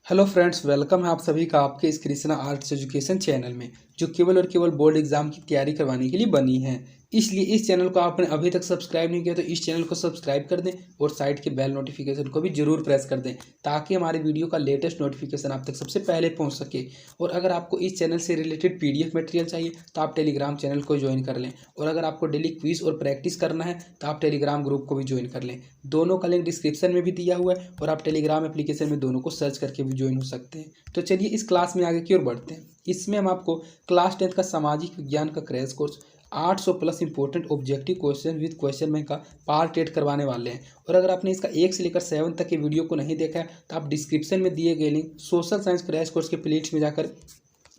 Hello friends, welcome है आप सभी का आपके इस कृष्णा आर्ट्स एजुकेशन चैनल में, जो केवल और केवल बोर्ड एग्जाम की तैयारी करवाने के लिए बनी है। इसलिए इस चैनल को आपने अभी तक सब्सक्राइब नहीं किया तो इस चैनल को सब्सक्राइब कर दें और साइड के बेल नोटिफिकेशन को भी जरूर प्रेस कर दें, ताकि हमारे वीडियो का लेटेस्ट नोटिफिकेशन आप तक सबसे पहले पहुंच सके। और अगर आपको इस चैनल से रिलेटेड पीडीएफ मटेरियल चाहिए तो आप टेलीग्राम चैनल को ज्वाइन कर लें, और अगर आपको डेली क्विज और प्रैक्टिस करना है तो आप टेलीग्राम ग्रुप को भी ज्वाइन कर लें। दोनों का लिंक डिस्क्रिप्शन में भी दिया हुआ है और आप टेलीग्राम एप्लीकेशन में दोनों को सर्च करके भी ज्वाइन हो सकते हैं। तो चलिए इस क्लास में आगे की ओर बढ़ते हैं। इसमें हम आपको क्लास 10 का सामाजिक विज्ञान का crash course 800 plus important objective question with question bank का पार्ट 8 करवाने वाले हैं। और अगर आपने इसका 1 से लेकर 7 तक के वीडियो को नहीं देखा है तो आप डिस्क्रिप्शन में दिए गए link social science crash course के प्लेलिस्ट में जाकर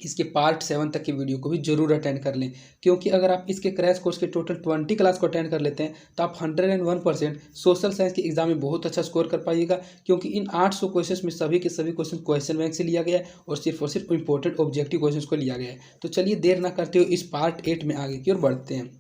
इसके पार्ट 7 तक के वीडियो को भी जरूर अटेंड कर लें, क्योंकि अगर आप इसके क्रैश कोर्स के टोटल 20 क्लास को अटेंड कर लेते हैं तो आप 101% सोशल साइंस के एग्जाम में बहुत अच्छा स्कोर कर पाइएगा। क्योंकि इन 800 क्वेश्चन में सभी के सभी क्वेश्चन क्वेश्चन बैंक से लिया गया है और सिर्फ इंपॉर्टेंट ऑब्जेक्टिव क्वेश्चन को लिया गया है। तो चलिए देर ना करते हुए इस पार्ट 8 में आगे की ओर बढ़ते हैं।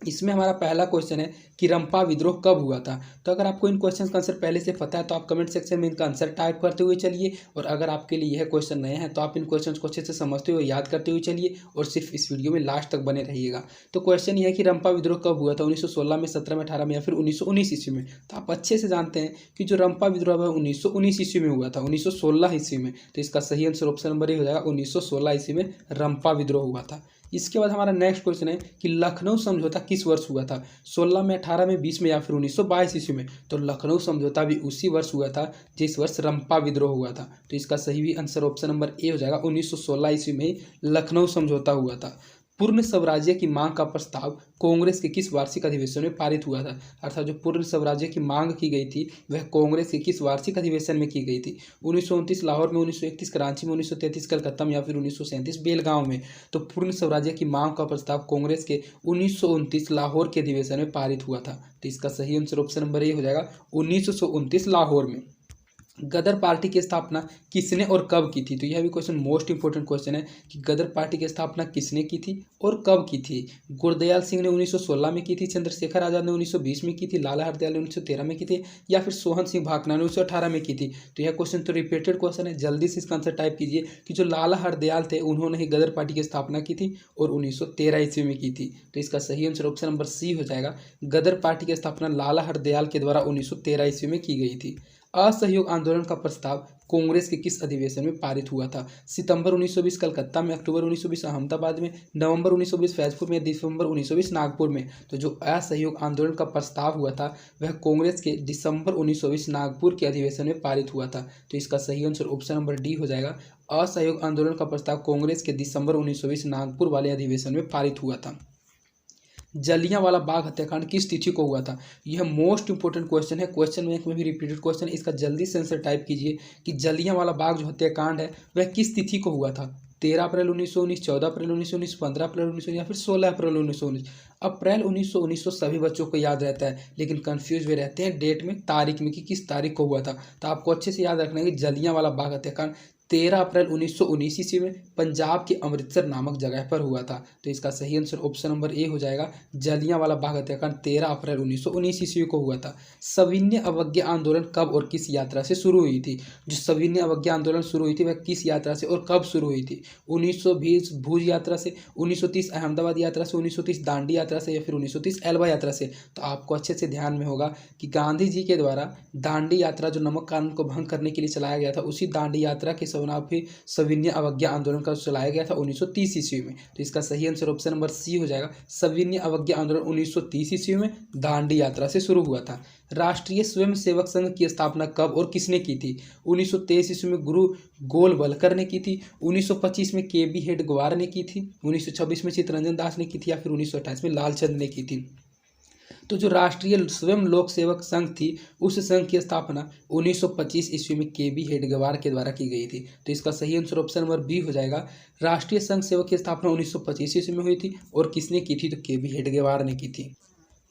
इसमें हमारा पहला क्वेश्चन है कि रंपा विद्रोह कब हुआ था। तो अगर आपको इन क्वेश्चन का आंसर पहले से पता है तो आप कमेंट सेक्शन में इनका आंसर टाइप करते हुए चलिए, और अगर आपके लिए यह क्वेश्चन नए हैं तो आप इन क्वेश्चन को अच्छे से समझते हुए याद करते हुए चलिए और सिर्फ इस वीडियो में लास्ट तक बने रहिएगा। तो क्वेश्चन यह है कि रंपा विद्रोह कब हुआ था, 1916 में, 17 में, 18 में या फिर 1919 ईस्वी में। तो आप अच्छे से जानते हैं कि जो रंपा विद्रोह है 1919 ईस्वी में हुआ था, 1916 ईस्वी में। तो इसका सही आंसर ऑप्शन नंबर ए हो जाएगा, 1916 ईस्वी में रंपा विद्रोह हुआ था। इसके बाद हमारा नेक्स्ट क्वेश्चन है कि लखनऊ समझौता किस वर्ष हुआ था, 16 में, 18 में, 20 में या फिर 1922 ईस्वी में। तो लखनऊ समझौता भी उसी वर्ष हुआ था जिस वर्ष रंपा विद्रोह हुआ था। तो इसका सही भी आंसर ऑप्शन नंबर ए हो जाएगा, 1916 ईस्वी में लखनऊ समझौता हुआ था। पूर्ण स्वराज्य की मांग का प्रस्ताव कांग्रेस के किस वार्षिक अधिवेशन में पारित हुआ था। अर्थात जो पूर्ण स्वराज्य की मांग की गई थी वह कांग्रेस के किस वार्षिक अधिवेशन में की गई थी, 1929 लाहौर में, 1931 कराची में, 1933 कलकत्ता में या फिर 1937 बेलगांव में। तो पूर्ण स्वराज्य की मांग का प्रस्ताव कांग्रेस के 1929 लाहौर के अधिवेशन में पारित हुआ था। तो इसका सही आंसर ऑप्शन नंबर ए हो जाएगा, 1929 लाहौर में। गदर पार्टी की स्थापना किसने और कब की थी। तो यह भी क्वेश्चन मोस्ट इंपोर्टेंट क्वेश्चन है कि गदर पार्टी की स्थापना किसने की थी और कब की थी। गुरदयाल सिंह ने 1916 में की थी, चंद्रशेखर आजाद ने 1920 में की थी, लाला हरदयाल ने 1913 में की थी, या फिर सोहन सिंह भाकना ने 1918 में की थी। तो यह क्वेश्चन तो रिपीटेड क्वेश्चन है, जल्दी से इसका आंसर टाइप कीजिए कि जो लाला हरदयाल थे उन्होंने ही गदर पार्टी की स्थापना की थी और 1913 ईस्वी में की थी। तो इसका सही आंसर ऑप्शन नंबर सी हो जाएगा, गदर पार्टी की स्थापना लाला हरदयाल के द्वारा 1913 ईस्वी में की गई थी। असहयोग आंदोलन का प्रस्ताव कांग्रेस के किस अधिवेशन में पारित हुआ था, सितंबर 1920 कलकत्ता में, अक्टूबर 1920 अहमदाबाद में, नवंबर 1920 फैजपुर में, दिसंबर 1920 नागपुर में। तो जो असहयोग आंदोलन का प्रस्ताव हुआ था वह कांग्रेस के दिसंबर 1920 नागपुर के अधिवेशन में पारित हुआ था। तो इसका सही आंसर ऑप्शन नंबर डी हो जाएगा, असहयोग आंदोलन का प्रस्ताव कांग्रेस के दिसंबर 1920 नागपुर वाले अधिवेशन में पारित हुआ था। जलियांवाला बाग हत्याकांड किस तिथि को हुआ था। यह मोस्ट इंपोर्टेंट क्वेश्चन है, क्वेश्चन बैंक में भी रिपीटेड क्वेश्चन। इसका जल्दी से आंसर टाइप कीजिए कि जलियांवाला बाग जो हत्याकांड है वह किस तिथि को हुआ था, 13 अप्रैल 1919, 14 अप्रैल 1919, 15 अप्रैल 1919 या फिर 16 अप्रैल 1919। अप्रैल 1919 तो सभी बच्चों को याद रहता है, लेकिन कंफ्यूज भी रहते हैं डेट में, तारीख में कि किस तारीख को हुआ था। तो आपको अच्छे से याद रखना है कि जलियांवाला बाग हत्याकांड 13 अप्रैल 1919 ईस्वी में पंजाब के अमृतसर नामक जगह पर हुआ था। तो इसका सही आंसर ऑप्शन नंबर ए हो जाएगा, जलियांवाला बाग हत्याकांड 13 अप्रैल 1919 ईस्वी को हुआ था। सविनय अवज्ञा आंदोलन कब और किस यात्रा से शुरू हुई थी। जो सविनय अवज्ञा आंदोलन शुरू हुई थी वह किस यात्रा से और कब शुरू हुई थी, 1920 भुज यात्रा से, 1930 अहमदाबाद यात्रा से, 1930 दांडी यात्रा से या फिर 1930 एल्वा यात्रा से। तो आपको अच्छे से ध्यान में होगा कि गांधी जी के द्वारा दांडी यात्रा जो नमक कानून को भंग करने के लिए चलाया गया था, उसी दांडी यात्रा के भी सविनय अवज्ञा आंदोलन का चलाया गया था 1930 ईस्वी में। तो इसका सही आंसर ऑप्शन नंबर सी हो जाएगा, सविनय अवज्ञा आंदोलन 1930 ईस्वी में दांडी यात्रा से शुरू हुआ था। राष्ट्रीय स्वयंसेवक संघ की स्थापना कब और किसने की थी, 1923 ईस्वी में गुरु गोलवलकर ने की थी, 1925 में के बी हेडगेवार ने की थी, 1926 में चित्तरंजन दास ने की थी या फिर 1928 में लालचंद ने की थी। तो जो राष्ट्रीय स्वयं लोक सेवक संघ थी उस संघ की स्थापना 1925 ईस्वी में के बी हेडगेवार के द्वारा की गई थी। तो इसका सही आंसर ऑप्शन नंबर बी हो जाएगा, राष्ट्रीय संघ सेवक की स्थापना 1925 ईस्वी में हुई थी और किसने की थी, तो के बी हेडगेवार ने की थी।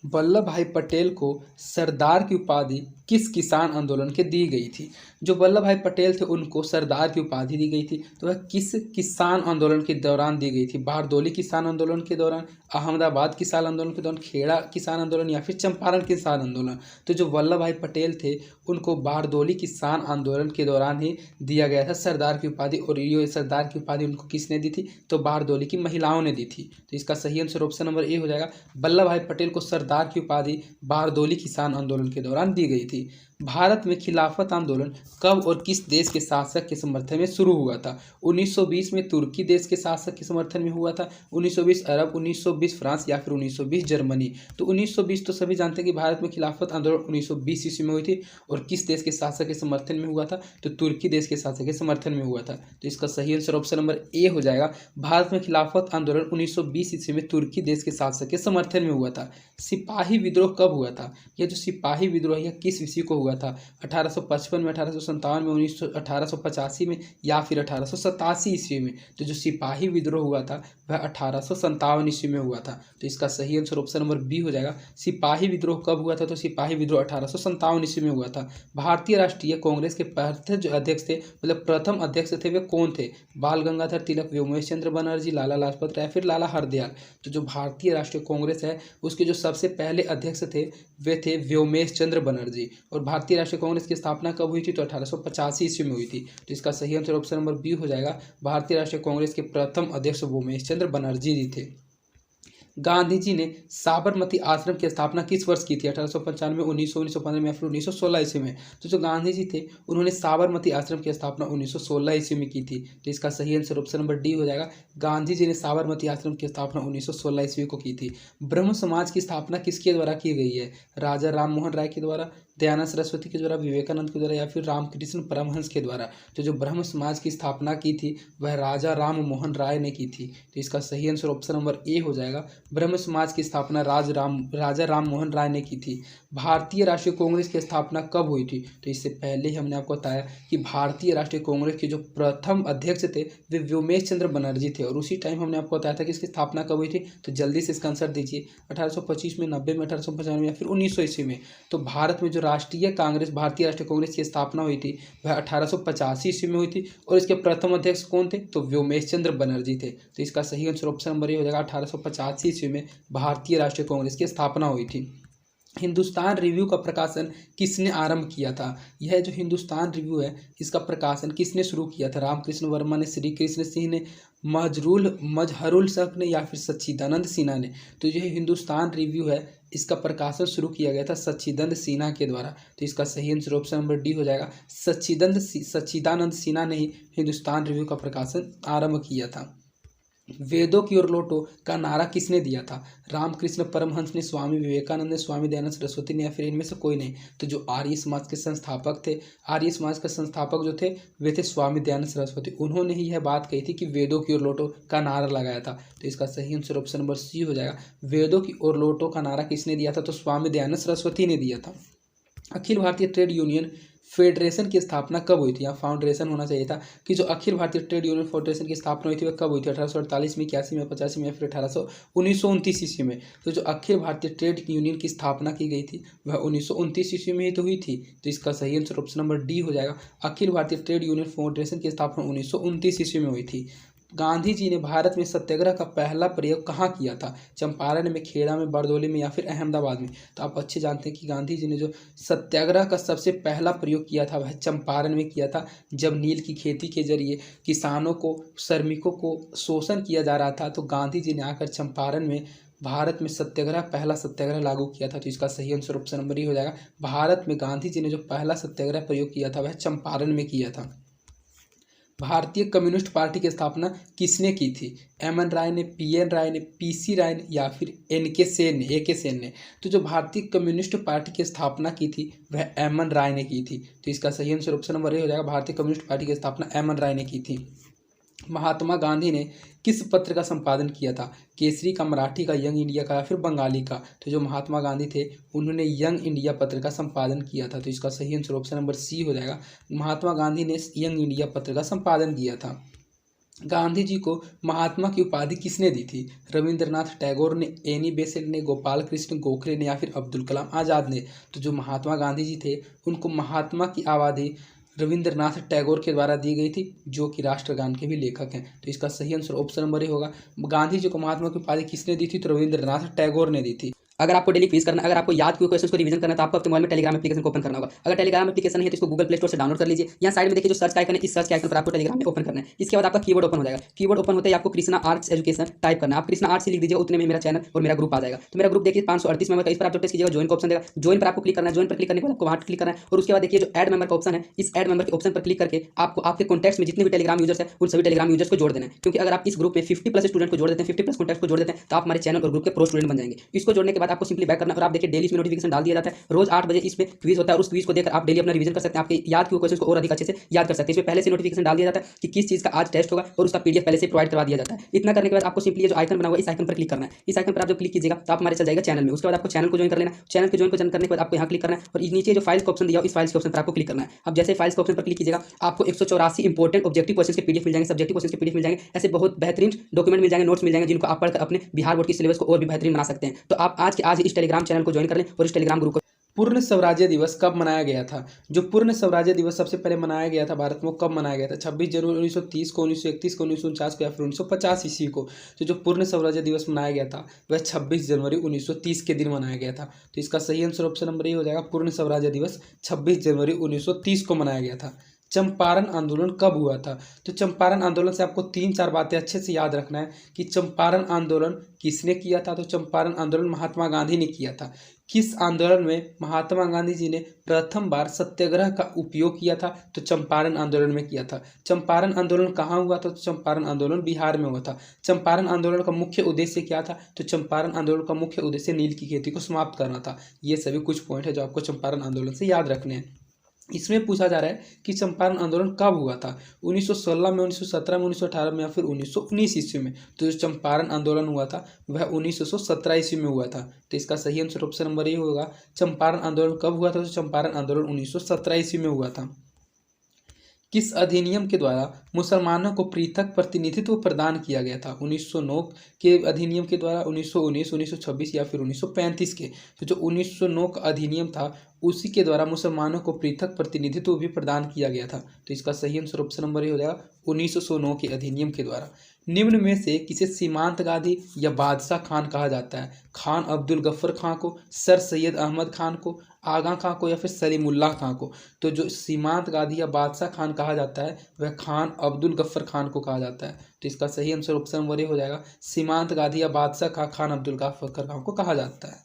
वल्लभ भाई पटेल को सरदार की उपाधि किस किसान आंदोलन के दी गई थी? जो वल्लभ भाई पटेल थे उनको सरदार की उपाधि दी गई थी, तो वह किस किसान आंदोलन के दौरान दी गई थी? बारदोली किसान आंदोलन के दौरान, अहमदाबाद किसान आंदोलन के दौरान, खेड़ा किसान आंदोलन या फिर चंपारण किसान आंदोलन? तो जो वल्लभ भाई पटेल थे उनको बारदोली किसान आंदोलन के दौरान ही दिया गया था सरदार की उपाधि। और ये सरदार की उपाधि उनको किसने दी थी? तो बारदोली की महिलाओं ने दी थी। तो इसका सही आंसर ऑप्शन नंबर ए हो जाएगा। वल्लभ भाई पटेल को सरदार की उपाधि बारदोली किसान आंदोलन के दौरान दी गई थी। भारत में खिलाफत आंदोलन कब और किस देश के शासक के समर्थन में शुरू हुआ था? 1920 में तुर्की देश के शासक के समर्थन में हुआ था, 1920 अरब, 1920 फ्रांस या फिर 1920 जर्मनी? तो 1920 तो सभी जानते हैं कि भारत में खिलाफत आंदोलन 1920 ईस्वी में हुई थी। और किस देश के शासक के समर्थन में हुआ था? तो तुर्की देश के शासक के समर्थन में हुआ था। तो इसका सही आंसर ऑप्शन नंबर ए हो जाएगा। भारत में खिलाफत आंदोलन 1920 ईस्वी में तुर्की देश के शासक के समर्थन में हुआ था। सिपाही विद्रोह कब हुआ था? यह जो सिपाही विद्रोह है किस ईस्वी को हुआ था? 1855 में, 1857 में, 1885 में या फिर 1887 ईस्वी में? तो जो सिपाही विद्रोह हुआ था वह 1857 ईस्वी में हुआ था। तो इसका सही आंसर ऑप्शन नंबर बी हो जाएगा। सिपाही विद्रोह कब हुआ था? तो सिपाही विद्रोह 1857 ईस्वी में हुआ था। भारतीय राष्ट्रीय कांग्रेस के पहले जो अध्यक्ष थे, मतलब प्रथम अध्यक्ष थे, वे कौन थे? बाल गंगाधर तिलक, व्योमेश चंद्र बनर्जी, लाला लाजपत राय, फिर लाला हरदयाल? तो जो भारतीय राष्ट्रीय कांग्रेस है उसके जो सबसे पहले अध्यक्ष थे वे थे व्योमेश चंद्र बनर्जी। और भारतीय राष्ट्रीय कांग्रेस की स्थापना कब हुई थी? तो 1885 ईस्वी में हुई थी। तो इसका सही आंसर ऑप्शन नंबर बी हो जाएगा। भारतीय राष्ट्रीय कांग्रेस के प्रथम अध्यक्ष व्योमेश चंद्र बनर्जी जी थे। गांधी जी ने साबरमती आश्रम की स्थापना किस वर्ष की थी? 1895, 1900, 1915 में या फिर 1916 ईस्वी में? तो जो गांधी जी थे उन्होंने साबरमती आश्रम की स्थापना 1916 ईस्वी में की थी। तो इसका सही आंसर ऑप्शन नंबर डी हो जाएगा। गांधी जी ने साबरमती आश्रम की स्थापना 1916 ईस्वी को की थी। ब्रह्म समाज की स्थापना किसके द्वारा की गई है? राजा राम मोहन राय के द्वारा, दयानंद सरस्वती के द्वारा, विवेकानंद के द्वारा या फिर रामकृष्ण परमहंस के द्वारा? तो जो ब्रह्म समाज की स्थापना की थी वह राजा राम मोहन राय ने की थी। तो इसका सही आंसर ऑप्शन नंबर ए हो जाएगा। ब्रह्म समाज की स्थापना राजा राम मोहन राय ने की थी। भारतीय राष्ट्रीय कांग्रेस की स्थापना कब हुई थी? तो इससे पहले ही हमने आपको बताया कि भारतीय राष्ट्रीय कांग्रेस के जो प्रथम अध्यक्ष थे वे व्योमेश चंद्र बनर्जी थे। और उसी टाइम हमने आपको बताया था कि इसकी स्थापना कब हुई थी। तो जल्दी से इसका आंसर दीजिए। 1825 में, 90 में, 1895 या फिर 1900 ईस्वी में? तो भारत में जो राष्ट्रीय कांग्रेस, भारतीय राष्ट्रीय कांग्रेस की स्थापना हुई थी वह 1885 ईस्वी में हुई थी। और इसके प्रथम अध्यक्ष कौन थे? तो व्योमेश चंद्र बनर्जी थे। तो इसका सही आंसर ऑप्शन नंबर ए हो जाएगा। 1885 ईस्वी में भारतीय राष्ट्रीय कांग्रेस की स्थापना हुई थी। हिंदुस्तान रिव्यू का प्रकाशन किसने आरंभ किया था? यह जो हिंदुस्तान रिव्यू है इसका प्रकाशन किसने शुरू किया था? रामकृष्ण वर्मा ने, श्री कृष्ण सिंह ने, मजहरुल हक ने या फिर सच्चिदानंद सिन्हा ने? तो यह हिंदुस्तान रिव्यू है इसका प्रकाशन शुरू किया गया था सच्चिदानंद सिन्हा के द्वारा। तो इसका सही आंसर ऑप्शन नंबर डी हो जाएगा। सच्चिदानंद सिन्हा ने ही हिंदुस्तान रिव्यू का प्रकाशन आरंभ किया था। वेदों की ओर लौटो का नारा किसने दिया था? रामकृष्ण परमहंस ने, स्वामी विवेकानंद ने, स्वामी दयानंद सरस्वती ने या फिर इनमें से कोई नहीं? तो जो आर्य समाज के संस्थापक थे, आर्य समाज के संस्थापक जो थे वे थे स्वामी दयानंद सरस्वती। उन्होंने ही यह बात कही थी कि वेदों की ओर लौटो का नारा लगाया था। तो इसका सही आंसर ऑप्शन नंबर सी हो जाएगा। वेदों की ओर लौटो का नारा किसने दिया था? तो स्वामी दयानंद सरस्वती ने दिया था। Akhil Bharatiya trade union federation की स्थापना कब हुई थी? यहाँ फाउंडेशन होना चाहिए था कि जो Akhil Bharatiya trade union federation की स्थापना हुई थी वह कब हुई थी? 1848 में, 81 में, 85 में या फिर 1929 ईस्वी में? तो जो अखिल भारतीय ट्रेड यूनियन की स्थापना की गई थी वह 1929 ईस्वी में ही तो हुई थी। तो इसका सही आंसर ऑप्शन नंबर डी हो जाएगा। Akhil Bharatiya trade union federation की स्थापना 1929 ईस्वी में हुई थी। गांधी जी ने भारत में सत्याग्रह का पहला प्रयोग कहाँ किया था? चंपारण में, खेड़ा में, बारदोली में या फिर अहमदाबाद में? तो आप अच्छे जानते हैं कि गांधी जी ने जो सत्याग्रह का सबसे पहला प्रयोग किया था वह चंपारण में किया था। जब नील की खेती के जरिए किसानों को, श्रमिकों को शोषण किया जा रहा था तो गांधी जी ने आकर चंपारण में भारत में सत्याग्रह, पहला सत्याग्रह लागू किया था। तो इसका सही आंसर ऑप्शन नंबर ए हो जाएगा। भारत में गांधी जी ने जो पहला सत्याग्रह प्रयोग किया था वह चंपारण में किया था। भारतीय कम्युनिस्ट पार्टी की स्थापना किसने की थी? एम.एन. राय ने, पी.एन. राय ने, पी.सी. राय ने या फिर ए.के. सेन ने? तो जो भारतीय कम्युनिस्ट पार्टी की स्थापना की थी वह एम.एन. राय ने की थी। तो इसका सही आंसर ऑप्शन नंबर ए हो जाएगा। भारतीय कम्युनिस्ट पार्टी की स्थापना एम.एन. राय ने की थी। महात्मा गांधी ने किस पत्र का संपादन किया था? केसरी का, मराठी का, यंग इंडिया का या फिर बंगाली का? तो जो महात्मा गांधी थे उन्होंने यंग इंडिया पत्र का संपादन किया था। तो इसका सही आंसर ऑप्शन नंबर सी हो जाएगा। महात्मा गांधी ने यंग इंडिया पत्र का संपादन किया था। गांधी जी को महात्मा की उपाधि किसने दी थी? रविंद्रनाथ टैगोर ने, एनी बेसेंट ने, गोपाल कृष्ण गोखले ने या फिर अब्दुल कलाम आज़ाद ने? तो जो महात्मा गांधी जी थे उनको महात्मा की उपाधि रविंद्रनाथ टैगोर के द्वारा दी गई थी, जो कि राष्ट्रगान के भी लेखक हैं। तो इसका सही आंसर ऑप्शन नंबर ए होगा। गांधी जी को महात्मा की उपाधि किसने दी थी? तो रविंद्रनाथ टैगोर ने दी थी। अगर आपको डेली क्विज करना, अगर आपको याद हुए क्वेश्चन को रिवीजन करना है, तो आपको अपने मोबाइल में टेलीग्राम एप्लीकेशन को ओपन करना होगा। अगर टेलीग्राम एप्लीकेशन है तो इसको गूगल प्ले स्टोर से डाउनलोड कर लीजिए। यहाँ साइड में देखिए जो सर्च का आइकन है, इस सर्च के आइकन पर आपको टेलीग्राम में ओपन करना है। इसके बाद आपका कीबोर्ड ओपन हो जाएगा। कीबोर्ड ओपन होते ही आपको कृष्णा आर्ट्स एजुकेशन टाइप करना है। आप कृष्णा आर्ट्स लिख दीजिए, उतने में मेरा चैनल और मेरा ग्रुप आ जाएगा। तो मेरा ग्रुप देखिए 538 मेंबर का, इस पर आप जब टेस्ट कीजिएगा ज्वाइन का ऑप्शन देगा, ज्वाइन पर आपको क्लिक करना है। ज्वाइन पर क्लिक करने के बाद आपको वहाँ क्लिक करना है और उसके बाद देखिए जो ऐड मेंबर का ऑप्शन है, इस ऐड मेंबर के ऑप्शन पर क्लिक करके आपको आपके कॉन्टैक्ट्स में जितने भी टेलीग्राम यूजर्स हैं उन सभी टेलीग्राम यूजर्स को जोड़ देना है। क्योंकि अगर आप इस ग्रुप में 50+ स्टूडेंट को जोड़ देते हैं, 50+ कॉन्टैक्ट को जोड़ देते हैं, तो आप हमारे चैनल और ग्रुप के प्रो स्टूडेंट बन जाएंगे। इसको जोड़ने के बाद आपको सिंपली बैक करना और आप देखिए डेली इसमें नोटिफिकेशन डाल दिया जाता है। रोज 8 बजे इसमें क्विज होता है और उस क्विज को देखकर आप डेली अपना रिवीजन कर सकते हैं। आपके याद किए क्वेश्चन को और अधिक अच्छे से याद कर सकते हैं। इसमें पहले से नोटिफिकेशन डाल दिया जाता है कि किस चीज़ का आज टेस्ट होगा और उसका पीडीएफ पहले से प्रोवाइड करवा दिया जाता है। इतना करने के बाद आपको सिंपली ये जो आइकन बना हुआ है, इस आइकन पर क्लिक करना है। इस आइकन पर आप जब क्लिक कीजिएगा तो आप हमारे चल जाएगा चैनल में। उसके बाद आपको चैनल को ज्वाइन कर लेना। चैनल को ज्वाइन करने के बाद आपको यहाँ क्लिक करना है और नीचे जो फाइल्स का ऑप्शन दिया हो, इस फाइल्स के ऑप्शन पर आपको क्लिक करना है। अब जैसे फाइल्स के ऑप्शन पर क्लिक कीजिएगा आपको 184 इंपॉर्टेंट ऑब्जेक्टिव क्वेश्चन के पीडीएफ मिल जाएंगे, सब्जेक्टिव क्वेश्चन के पीडीएफ मिल जाएंगे। ऐसे बहुत बेहतरीन डॉक्यूमेंट मिल जाएंगे, नोट्स मिल जाएंगे, जिनको आप पढ़कर अपने बिहार बोर्ड की सिलेबस को और भी बेहतरीन बना सकते हैं। तो आप आज के आज इस टेलीग्राम चैनल को ज्वाइन कर लें और इस टेलीग्राम ग्रुप को। पूर्ण स्वराज्य दिवस कब मनाया गया था? जो पूर्ण स्वराज्य दिवस सबसे पहले मनाया गया था भारत में, कब मनाया गया था? 26 जनवरी 1930 को, 1931 को, 1949 को या फिर 1950 ईस्वी को? तो जो पूर्ण स्वराज्य दिवस मनाया गया था वह 26 जनवरी 1930 के दिन मनाया गया था। तो इसका सही आंसर ऑप्शन नंबर ए हो जाएगा। पूर्ण स्वराज्य दिवस 26 जनवरी 1930 को मनाया गया था। चंपारण आंदोलन कब हुआ था? तो चंपारण आंदोलन से आपको 3-4 बातें अच्छे से याद रखना है कि चंपारण आंदोलन किसने किया था? तो चंपारण आंदोलन महात्मा गांधी ने किया था। किस आंदोलन में महात्मा गांधी जी ने प्रथम बार सत्याग्रह का उपयोग किया था? तो चंपारण आंदोलन में किया था। चंपारण आंदोलन कहाँ हुआ था? तो चंपारण आंदोलन बिहार में हुआ था। चंपारण आंदोलन का मुख्य उद्देश्य क्या था? तो चंपारण आंदोलन का मुख्य उद्देश्य नील की खेती को समाप्त करना था। ये सभी कुछ पॉइंट है जो आपको चंपारण आंदोलन से याद रखने हैं। इसमें पूछा जा रहा है कि चंपारण आंदोलन कब हुआ था? 1916 में, 1917 में, 1918 में या फिर 1919 ईस्वी में? तो जो चंपारण आंदोलन हुआ था वह 1917 ईस्वी में हुआ था। तो इसका सही आंसर ऑप्शन नंबर ए होगा। चंपारण आंदोलन कब हुआ था? तो चंपारण आंदोलन 1917 ईस्वी में हुआ था। किस अधिनियम के द्वारा मुसलमानों को पृथक प्रतिनिधित्व प्रदान किया गया था? 1909 के अधिनियम के द्वारा, 1919, 1926 या फिर 1935 के? तो जो 1909 का अधिनियम था उसी के द्वारा मुसलमानों को पृथक प्रतिनिधित्व भी प्रदान किया गया था। तो इसका सही आंसर ऑप्शन नंबर ए हो जाएगा, 1909 के अधिनियम के द्वारा। निम्न में से किसे सीमांत गांधी या बादशाह खान कहा जाता है? खान अब्दुल गफ्फर खां को, सर सैयद अहमद खान को, आगा खां को या फिर सलीमुल्लाह खां को? तो जो सीमांत गांधी या बादशाह खान कहा जाता है वह खान अब्दुल गफ्फर खान को कहा जाता है। तो इसका सही आंसर ऑप्शन नंबर ए हो जाएगा। सीमांत गांधी या बादशाह खान अब्दुल गफ्फर खान को कहा जाता है।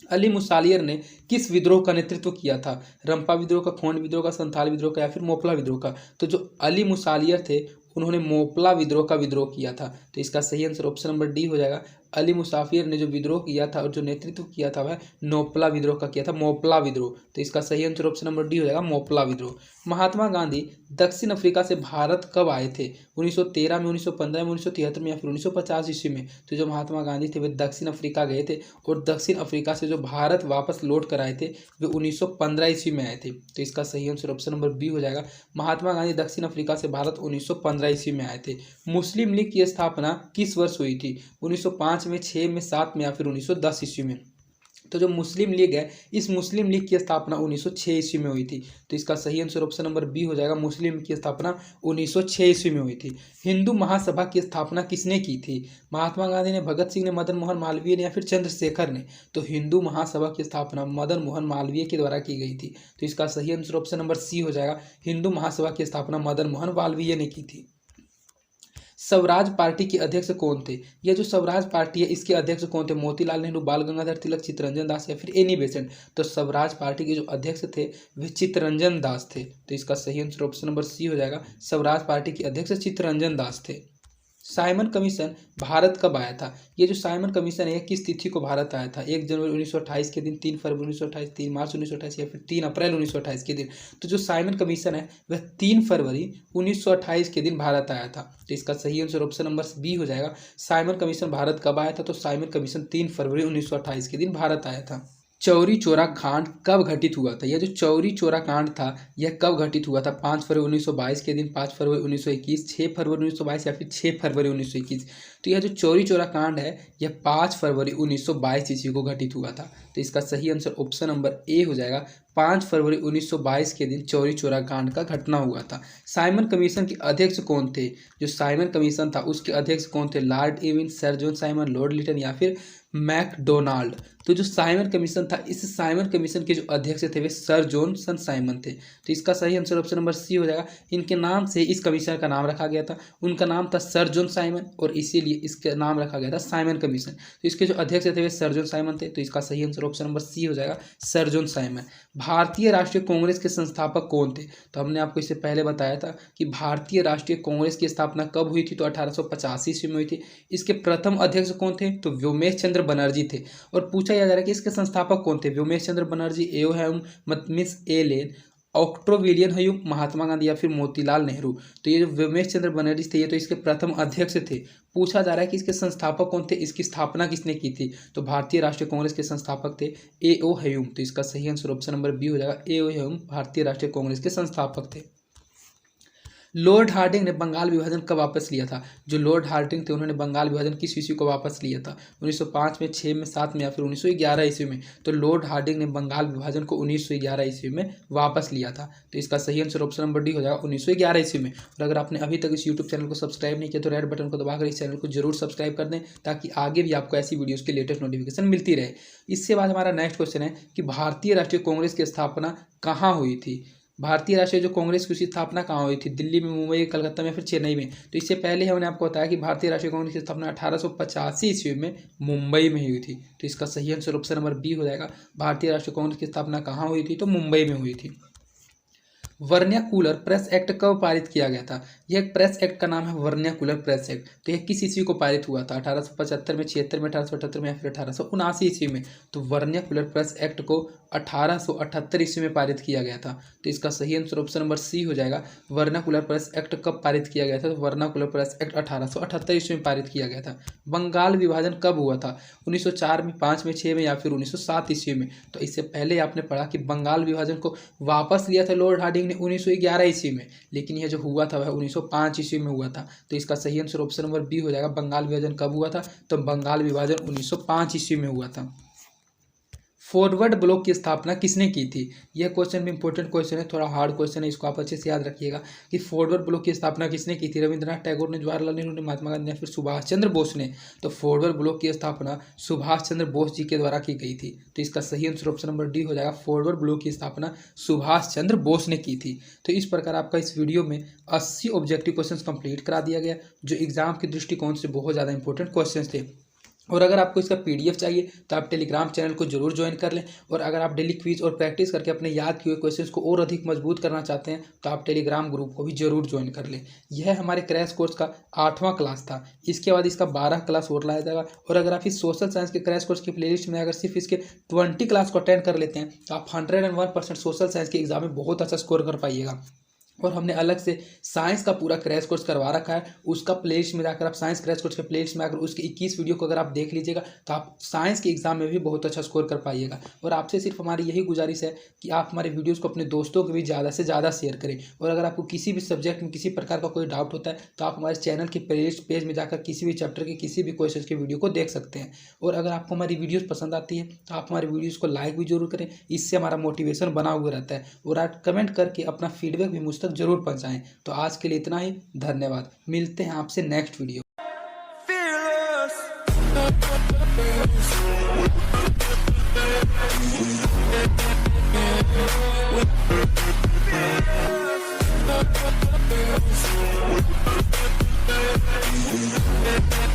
अली मुसालियर ने किस विद्रोह का नेतृत्व किया था? रंपा विद्रोह का, खोंड विद्रोह का, संथाल विद्रोह का या फिर मोपला विद्रोह का? तो जो अली मुसालियर थे उन्होंने मोपला विद्रोह का विद्रोह किया था। तो इसका सही आंसर ऑप्शन नंबर डी हो जाएगा। अली मुसाफिर ने जो विद्रोह किया था और जो नेतृत्व किया था वह मोपला विद्रोह का किया था, मोपला विद्रोह। तो इसका सही आंसर ऑप्शन नंबर डी हो जाएगा, मोपला विद्रोह। महात्मा गांधी दक्षिण अफ्रीका से भारत कब आए थे? 1913 में, 1915 में, 1973 में या फिर 1950 ईस्वी में? तो जो महात्मा गांधी थे वे दक्षिण अफ्रीका गए थे और दक्षिण अफ्रीका से जो भारत वापस लौट कर आए थे वे 1915 ईस्वी में आए थे। तो इसका सही आंसर ऑप्शन नंबर बी हो जाएगा। महात्मा गांधी दक्षिण अफ्रीका से भारत 1915 ईस्वी में आए थे। मुस्लिम लीग की स्थापना किस वर्ष हुई थी? 1905 में, 6 में, 7 में या फिर 1910 ईस्वी में? तो जो मुस्लिम लीग है इस मुस्लिम लीग की स्थापना 1906 ईस्वी में हुई थी। तो इसका सही आंसर ऑप्शन नंबर बी हो जाएगा। मुस्लिम लीग की स्थापना 1906 ईस्वी में हुई थी। हिंदू महासभा की स्थापना किसने की थी? महात्मा गांधी ने, भगत सिंह ने, मदन मोहन मालवीय ने या फिर चंद्रशेखर ने? तो हिंदू महासभा की स्थापना मदन मोहन मालवीय के द्वारा की गई थी। तो इसका सही आंसर ऑप्शन नंबर सी हो जाएगा। हिंदू महासभा की स्थापना मदन मोहन मालवीय ने की थी। स्वराज पार्टी के अध्यक्ष कौन थे? यह जो स्वराज पार्टी है इसके अध्यक्ष कौन थे? मोतीलाल नेहरू, बाल गंगाधर तिलक, चित्तरंजन दास या फिर एनी बेसेंट? तो स्वराज पार्टी के जो अध्यक्ष थे वे चित्तरंजन दास थे। तो इसका सही आंसर ऑप्शन नंबर सी हो जाएगा। स्वराज पार्टी के अध्यक्ष चित्तरंजन दास थे। साइमन कमीशन भारत कब आया था? ये जो साइमन कमीशन है किस तिथि को भारत आया था? 1 जनवरी 1928 के दिन, 3 फरवरी 1928, 3 मार्च 1928 या फिर 3 अप्रैल 1928 के दिन? तो जो साइमन कमीशन है वह 3 फरवरी 1928 के दिन भारत आया था। तो इसका सही आंसर ऑप्शन नंबर बी हो जाएगा। साइमन कमीशन भारत कब आया था? तो साइमन कमीशन 3 फरवरी 1928 के दिन भारत आया था। चौरी चौरा कांड कब घटित हुआ था? यह जो चौरी चौरा कांड था यह कब घटित हुआ था? 5 फरवरी 1922 के दिन, 5 फरवरी 1921, 6 फरवरी 1922 या फिर 6 फरवरी 1921? तो यह जो चौरी चौरा कांड है यह 5 फरवरी 1922 ईस्वी को घटित हुआ था। तो इसका सही आंसर ऑप्शन नंबर ए हो जाएगा। 5 फरवरी 1922 के दिन चौरी चौरा कांड का घटना हुआ था। साइमन कमीशन के अध्यक्ष कौन थे? जो साइमन कमीशन था उसके अध्यक्ष कौन थे? Lord Irwin, Sir John Simon, Lord Lytton या फिर मैकडोनाल्ड? तो जो साइमन कमीशन था इस साइमन कमीशन के जो अध्यक्ष थे वे सर जॉनसन साइमन थे। तो इसका सही आंसर ऑप्शन नंबर सी हो जाएगा। इनके नाम से इस कमीशन का नाम रखा गया था। उनका नाम था सर जॉन साइमन और इसीलिए इसका नाम रखा गया था साइमन कमीशन। तो इसके जो अध्यक्ष थे वे सर जॉन साइमन थे। तो इसका सही आंसर ऑप्शन नंबर सी हो जाएगा, सर जॉन साइमन। भारतीय राष्ट्रीय कांग्रेस के संस्थापक कौन थे? तो हमने आपको इससे पहले बताया था कि भारतीय राष्ट्रीय कांग्रेस की स्थापना कब हुई थी? तो 1885 ईस्वी में हुई थी। इसके प्रथम अध्यक्ष कौन थे? तो व्योमेश चंद्र बनर्जी थे। और पूछा जा रहा है कि इसके संस्थापक कौन थे? व्योमेश चंद्र बनर्जी, एओ ह्यूम, मिस ए लेन, ऑक्ट्रोविलियन ह्यूम, महात्मा गांधी या फिर मोतीलाल नेहरू? तो ये जो व्योमेश चंद्र बनर्जी थे ये तो इसके प्रथम अध्यक्ष थे। पूछा जा रहा है कि इसके संस्थापक कौन थे, इसकी स्थापना किसने की थी? तो भारतीय राष्ट्रीय कांग्रेस के संस्थापक थे एओ ह्यूम। तो इसका सही आंसर ऑप्शन नंबर बी हो जाएगा, एओ ह्यूम भारतीय राष्ट्रीय कांग्रेस के संस्थापक थे। लॉर्ड हार्डिंग ने बंगाल विभाजन कब वापस लिया था? जो लॉर्ड हार्डिंग थे उन्होंने बंगाल विभाजन किस ईस्वी को वापस लिया था? 1905 में, 6 में, 7 में या फिर 1911 ईस्वी में? तो लॉर्ड हार्डिंग ने बंगाल विभाजन को 1911 ईस्वी में वापस लिया था। तो इसका सही आंसर ऑप्शन नंबर डी हो जाएगा, 1911 ईस्वी में। और अगर आपने अभी तक इस यूट्यूब चैनल को सब्सक्राइब नहीं किया तो रेड बटन को दबाकर इस चैनल को जरूर सब्सक्राइब कर दें ताकि आगे भी आपको ऐसी वीडियोज़ की लेटेस्ट नोटिफिकेशन मिलती रहे। इसके बाद हमारा नेक्स्ट क्वेश्चन है कि भारतीय राष्ट्रीय कांग्रेस की स्थापना कहाँ हुई थी? भारतीय राष्ट्रीय जो कांग्रेस की उसकी स्थापना कहाँ हुई थी? दिल्ली में, मुंबई, कलकत्ता में या फिर चेन्नई में? तो इससे पहले हमने आपको बताया कि भारतीय राष्ट्रीय कांग्रेस की स्थापना 1885 ईस्वी में मुंबई में हुई थी। तो इसका सही आंसर ऑप्शन नंबर बी हो जाएगा। भारतीय राष्ट्रीय कांग्रेस की स्थापना कहाँ हुई थी? तो मुंबई में हुई थी। वर्नाक्युलर प्रेस एक्ट कब पारित किया गया था? यह एक प्रेस एक्ट का नाम है वर्नाक्युलर प्रेस एक्ट। तो यह किस ईस्वी को पारित हुआ था? 1875 में, 76 में, 1878 में या फिर 1879 ईस्वी में? तो वर्नाक्युलर प्रेस एक्ट को 1878 ईस्वी में पारित किया गया था। तो इसका सही आंसर ऑप्शन नंबर सी हो जाएगा। वर्नाक्युलर प्रेस एक्ट कब पारित किया गया था? तो वर्नाक्युलर प्रेस एक्ट 1878 ईस्वी में पारित किया गया था। बंगाल विभाजन कब हुआ था? 1904 में, 5 में, 6 में या फिर 1907 ईस्वी में? तो इससे पहले आपने पढ़ा कि बंगाल विभाजन को वापस लिया था लॉर्ड हार्डिंग ने 1911 ईस्वी में, लेकिन यह जो हुआ था वह 1905 ईस्वी में हुआ था। तो इसका सही आंसर ऑप्शन नंबर बी हो जाएगा। बंगाल विभाजन कब हुआ था? तो बंगाल विभाजन 1905 ईस्वी में हुआ था। फॉरवर्ड ब्लॉक की स्थापना किसने की थी? यह क्वेश्चन भी इंपॉर्टेंट क्वेश्चन है, थोड़ा हार्ड क्वेश्चन है, इसको आप अच्छे से याद रखिएगा कि फॉरवर्ड ब्लॉक की स्थापना किसने की थी? रविंद्रनाथ टैगोर ने, जवाहरलाल नेहरू ने, महात्मा गांधी या फिर सुभाष चंद्र बोस ने? तो फॉरवर्ड ब्लॉक की स्थापना सुभाष चंद्र बोस जी के द्वारा की गई थी। तो इसका सही आंसर ऑप्शन नंबर डी हो जाएगा। फॉरवर्ड ब्लॉक की स्थापना सुभाष चंद्र बोस ने की थी। तो इस प्रकार आपका इस वीडियो में 80 ऑब्जेक्टिव क्वेश्चन कंप्लीट करा दिया गया जो एग्जाम के दृष्टिकोण से बहुत ज़्यादा इंपॉर्टेंट क्वेश्चन थे। और अगर आपको इसका पीडीएफ चाहिए तो आप टेलीग्राम चैनल को जरूर ज्वाइन कर लें। और अगर आप डेली क्विज और प्रैक्टिस करके अपने याद किए हुए क्वेश्चंस को और अधिक मजबूत करना चाहते हैं तो आप टेलीग्राम ग्रुप को भी जरूर ज्वाइन कर लें। यह हमारे क्रैश कोर्स का 8वां क्लास था। इसके बाद इसका 12 क्लास और लाया जाएगा। और अगर आप इस सोशल साइंस के क्रैश कोर्स की प्लेलिस्ट में अगर सिर्फ इसके 20 क्लास को अटेंड कर लेते हैं तो आप 101% सोशल साइंस के एग्जाम में बहुत अच्छा स्कोर कर पाइएगा। और हमने अलग से साइंस का पूरा क्रैश कोर्स करवा रखा है, उसका प्लेलिस्ट में जाकर आप साइंस क्रैश कोर्स के प्लेलिस्ट में आकर उसके 21 वीडियो को अगर आप देख लीजिएगा तो आप साइंस के एग्जाम में भी बहुत अच्छा स्कोर कर पाइएगा। और आपसे सिर्फ हमारी यही गुजारिश है कि आप हमारे वीडियोस को अपने दोस्तों को भी ज़्यादा से ज़्यादा शेयर करें। और अगर आपको किसी भी सब्जेक्ट में किसी प्रकार का कोई डाउट होता है तो आप हमारे चैनल के प्लेलिस्ट पेज में जाकर किसी भी चैप्टर के किसी भी क्वेश्चन के वीडियो को देख सकते हैं। और अगर आपको हमारी वीडियोज़ पसंद आती है तो आप हमारे वीडियोज़ को लाइक भी जरूर करें, इससे हमारा मोटिवेशन बना हुआ रहता है। और आप कमेंट करके अपना फीडबैक भी मुझ तक जरूर पहुँचाएँ। तो आज के लिए इतना ही, धन्यवाद। मिलते हैं आपसे नेक्स्ट वीडियो। Fearless.